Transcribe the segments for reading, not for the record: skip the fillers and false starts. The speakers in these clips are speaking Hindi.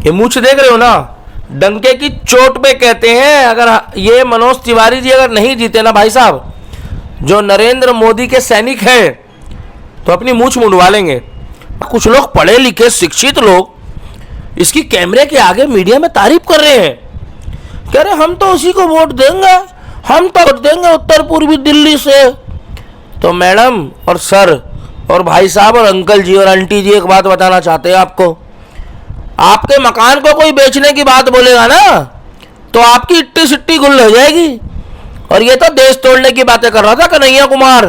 ये मूछ देख रहे हो ना, डंके की चोट पे कहते हैं अगर ये मनोज तिवारी जी अगर नहीं जीते ना भाई साहब, जो नरेंद्र मोदी के सैनिक हैं, तो अपनी मूछ मुंडवा लेंगे। कुछ लोग पढ़े लिखे शिक्षित लोग इसकी कैमरे के आगे मीडिया में तारीफ कर रहे हैं, कह रहे हम तो उसी को वोट देंगे, हम तो वोट देंगे उत्तर पूर्वी दिल्ली से। तो मैडम और सर और भाई साहब और अंकल जी और आंटी जी एक बात बताना चाहते हैं आपको, आपके मकान को कोई बेचने की बात बोलेगा ना तो आपकी इट्टी सिट्टी गुल हो जाएगी। और ये तो देश तोड़ने की बातें कर रहा था कन्हैया कुमार,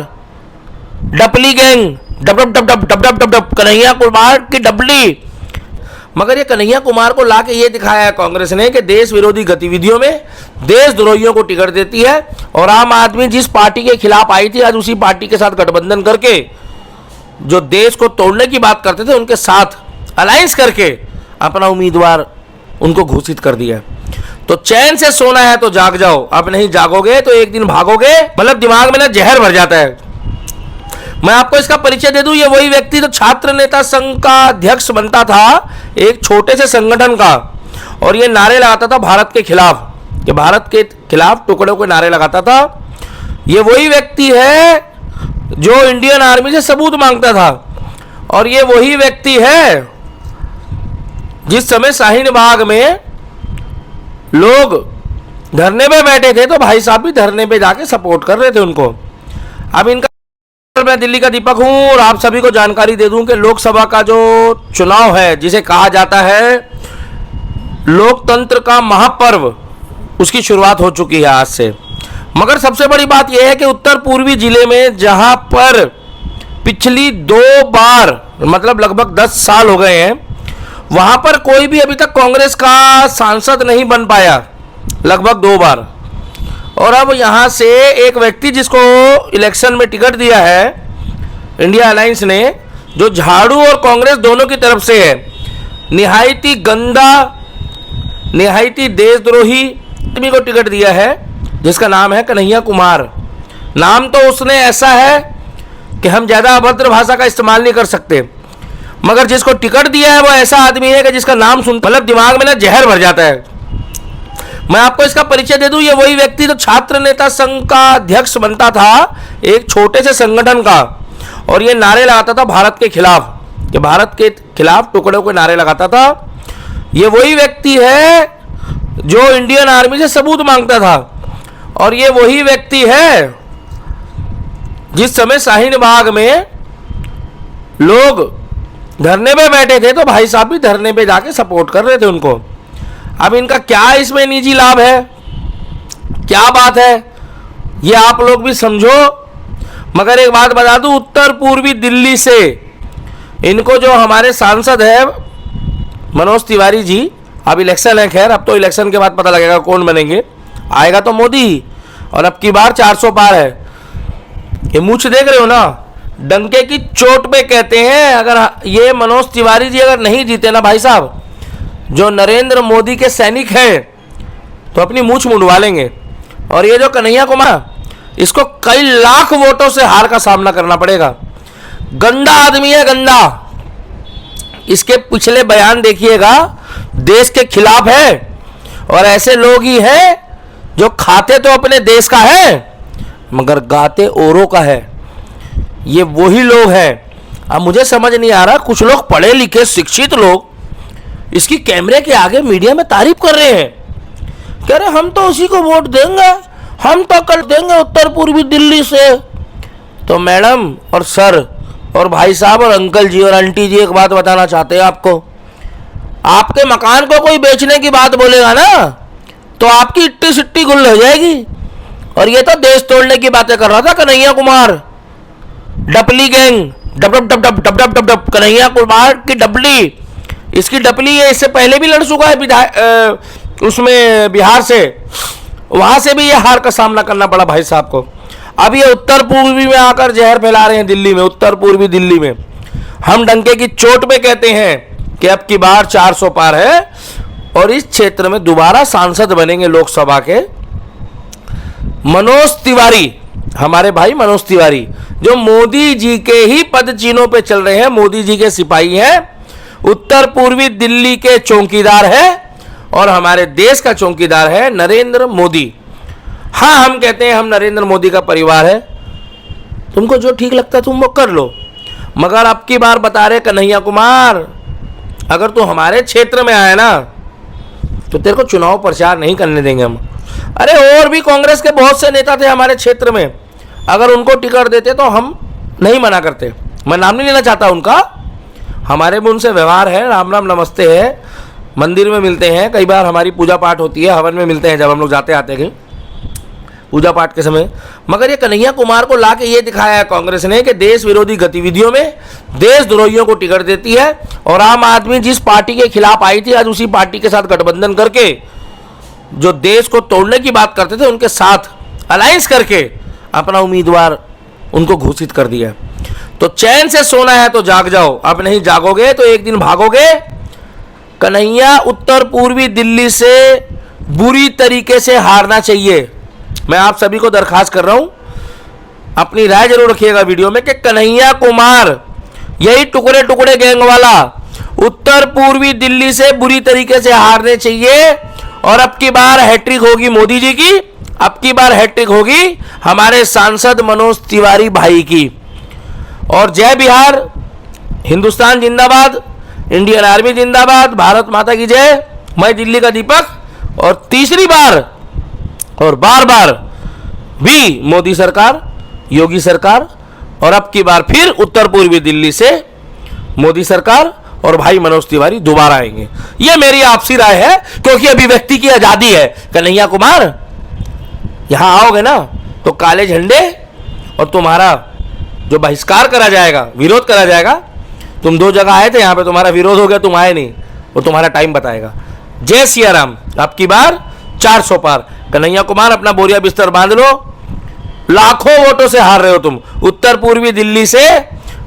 डपली गैंग, डब डब डब डब डब डब डब डब कन्हैया कुमार की डबली। मगर ये कन्हैया कुमार को लाके ये दिखाया है कांग्रेस ने कि देश विरोधी गतिविधियों में देशद्रोहियों को टिकट देती है। और आम आदमी जिस पार्टी के खिलाफ आई थी, आज उसी पार्टी के साथ गठबंधन करके जो देश को तोड़ने की बात करते थे उनके साथ अलायंस करके अपना उम्मीदवार उनको घोषित कर दिया। तो चैन से सोना है तो जाग जाओ, अब नहीं जागोगे तो एक दिन भागोगे, मतलब दिमाग में ना जहर भर जाता है। मैं आपको इसका परिचय दे दूं, ये वही व्यक्ति जो छात्र नेता संघ का अध्यक्ष बनता था, एक छोटे से संगठन का, और ये नारे लगाता था भारत के खिलाफ, कि भारत के खिलाफ टुकड़ों के नारे लगाता था। ये वही व्यक्ति है जो इंडियन आर्मी से सबूत मांगता था, और ये वही व्यक्ति है जिस समय शाहीन बाग में लोग धरने पे बैठे थे तो भाई साहब भी धरने पे जाके सपोर्ट कर रहे थे उनको। अब इनका, मैं दिल्ली का दीपक हूं और आप सभी को जानकारी दे दूं कि लोकसभा का जो चुनाव है, जिसे कहा जाता है लोकतंत्र का महापर्व, उसकी शुरुआत हो चुकी है आज से। मगर सबसे बड़ी बात यह है कि उत्तर पूर्वी जिले में जहां पर पिछली 2 बार, मतलब लगभग 10 साल हो गए हैं, वहां पर कोई भी अभी तक कांग्रेस का सांसद नहीं बन पाया, लगभग 2 बार। और अब यहां से एक व्यक्ति जिसको इलेक्शन में टिकट दिया है इंडिया अलायंस ने, जो झाड़ू और कांग्रेस दोनों की तरफ से है, निहायती गंदा, निहायती देशद्रोही आदमी को टिकट दिया है, जिसका नाम है कन्हैया कुमार। नाम तो उसने ऐसा है कि हम ज़्यादा अभद्र भाषा का इस्तेमाल नहीं कर सकते, मगर जिसको टिकट दिया है वो ऐसा आदमी है कि जिसका नाम सुन मतलब दिमाग में ना जहर भर जाता है। मैं आपको इसका परिचय दे दूं, ये वही व्यक्ति जो छात्र नेता संघ का अध्यक्ष बनता था, एक छोटे से संगठन का, और ये नारे लगाता था भारत के खिलाफ, कि भारत के खिलाफ टुकड़ों के नारे लगाता था। ये वही व्यक्ति है जो इंडियन आर्मी से सबूत मांगता था, और ये वही व्यक्ति है जिस समय शाहीन बाग में लोग धरने पे बैठे थे तो भाई साहब भी धरने पे जाके सपोर्ट कर रहे थे उनको। अब इनका क्या इसमें निजी लाभ है, क्या बात है, ये आप लोग भी समझो। मगर एक बात बता दूं, उत्तर पूर्वी दिल्ली से इनको जो हमारे सांसद है मनोज तिवारी जी, अब इलेक्शन है, खैर अब तो इलेक्शन के बाद पता लगेगा कौन बनेंगे, आएगा तो मोदी ही, और अब की बार 400 पार है। ये मूछ देख रहे हो ना, डंके की चोट पे कहते हैं अगर ये मनोज तिवारी जी अगर नहीं जीते ना भाई साहब, जो नरेंद्र मोदी के सैनिक हैं, तो अपनी मूछ मुंडवा लेंगे। और ये जो कन्हैया कुमार, इसको कई लाख वोटों से हार का सामना करना पड़ेगा। गंदा आदमी है, गंदा। इसके पिछले बयान देखिएगा, देश के खिलाफ है, और ऐसे लोग ही हैं जो खाते तो अपने देश का है मगर गाते औरों का है। ये वही लोग हैं। अब मुझे समझ नहीं आ रहा, कुछ लोग पढ़े लिखे शिक्षित लोग इसकी कैमरे के आगे मीडिया में तारीफ कर रहे हैं, कह रहे हम तो उसी को वोट देंगे, हम तो कर देंगे उत्तर पूर्वी दिल्ली से। तो मैडम और सर और भाई साहब और अंकल जी और आंटी जी एक बात बताना चाहते हैं आपको, आपके मकान को कोई बेचने की बात बोलेगा ना तो आपकी इट्टी सिट्टी गुल हो जाएगी। और ये तो देश तोड़ने की बातें कर रहा था कन्हैया कुमार, डपली गैंग, डब डब डब डब डब डब डब डब कन्हैया कुमार की डबली। इसकी डपली है, इससे पहले भी लड़ चुका है उसमें बिहार से, वहां से भी ये हार का सामना करना पड़ा भाई साहब को। अब ये उत्तर पूर्वी में आकर जहर फैला रहे हैं दिल्ली में, उत्तर पूर्वी दिल्ली में। हम डंके की चोट पे कहते हैं कि अब की बार 400 पार है और इस क्षेत्र में दोबारा सांसद बनेंगे लोकसभा के मनोज तिवारी, हमारे भाई मनोज तिवारी, जो मोदी जी के ही पद चिन्हों पे चल रहे हैं, मोदी जी के सिपाही हैं। उत्तर पूर्वी दिल्ली के चौकीदार है और हमारे देश का चौकीदार है नरेंद्र मोदी। हाँ, हम कहते हैं हम नरेंद्र मोदी का परिवार है, तुमको जो ठीक लगता है तुम वो कर लो, मगर अब की बार बता रहे कन्हैया कुमार, अगर तू हमारे क्षेत्र में आए ना तो तेरे को चुनाव प्रचार नहीं करने देंगे हम। अरे और भी कांग्रेस के बहुत से नेता थे हमारे क्षेत्र में, अगर उनको टिकट देते तो हम नहीं मना करते। मैं नाम नहीं लेना चाहता उनका, हमारे में उनसे व्यवहार है, राम राम नमस्ते है, मंदिर में मिलते हैं, कई बार हमारी पूजा पाठ होती है, हवन में मिलते हैं जब हम लोग जाते आते हैं पूजा पाठ के समय। मगर ये कन्हैया कुमार को ला के ये दिखाया है कांग्रेस ने कि देश विरोधी गतिविधियों में देशद्रोहियों को टिकट देती है, और आम आदमी जिस पार्टी के खिलाफ आई थी आज उसी पार्टी के साथ गठबंधन करके जो देश को तोड़ने की बात करते थे उनके साथ अलायंस करके अपना उम्मीदवार उनको घोषित कर दिया। तो चैन से सोना है तो जाग जाओ, अब नहीं जागोगे तो एक दिन भागोगे। कन्हैया उत्तर पूर्वी दिल्ली से बुरी तरीके से हारना चाहिए। मैं आप सभी को दरखास्त कर रहा हूं, अपनी राय जरूर रखिएगा वीडियो में कि कन्हैया कुमार यही टुकड़े टुकड़े गैंग वाला उत्तर पूर्वी दिल्ली से बुरी तरीके से हारने चाहिए। और अब की बार हैट्रिक होगी मोदी जी की, अब की बार हैट्रिक होगी हमारे सांसद मनोज तिवारी भाई की। और जय बिहार, हिंदुस्तान जिंदाबाद, इंडियन आर्मी जिंदाबाद, भारत माता की जय, मैं दिल्ली का दीपक। और तीसरी बार और बार बार भी मोदी सरकार, योगी सरकार, और अब की बार फिर उत्तर पूर्वी दिल्ली से मोदी सरकार और भाई मनोज तिवारी दोबारा आएंगे। यह मेरी आपसी राय है, क्योंकि अभिव्यक्ति की आजादी है। कन्हैया कुमार यहां आओगे ना तो काले झंडे और तुम्हारा जो बहिष्कार करा जाएगा, विरोध करा जाएगा। तुम 2 जगह आए थे, यहां पे तुम्हारा विरोध हो गया, तुम आए नहीं, वो तुम्हारा टाइम बताएगा। जय सिया राम, अब की बार 400 पार। कन्हैया कुमार अपना बोरिया बिस्तर बांध लो, लाखों वोटों से हार रहे हो तुम, उत्तर पूर्वी दिल्ली से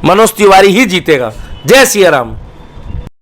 मनोज तिवारी ही जीतेगा। जय सिया राम।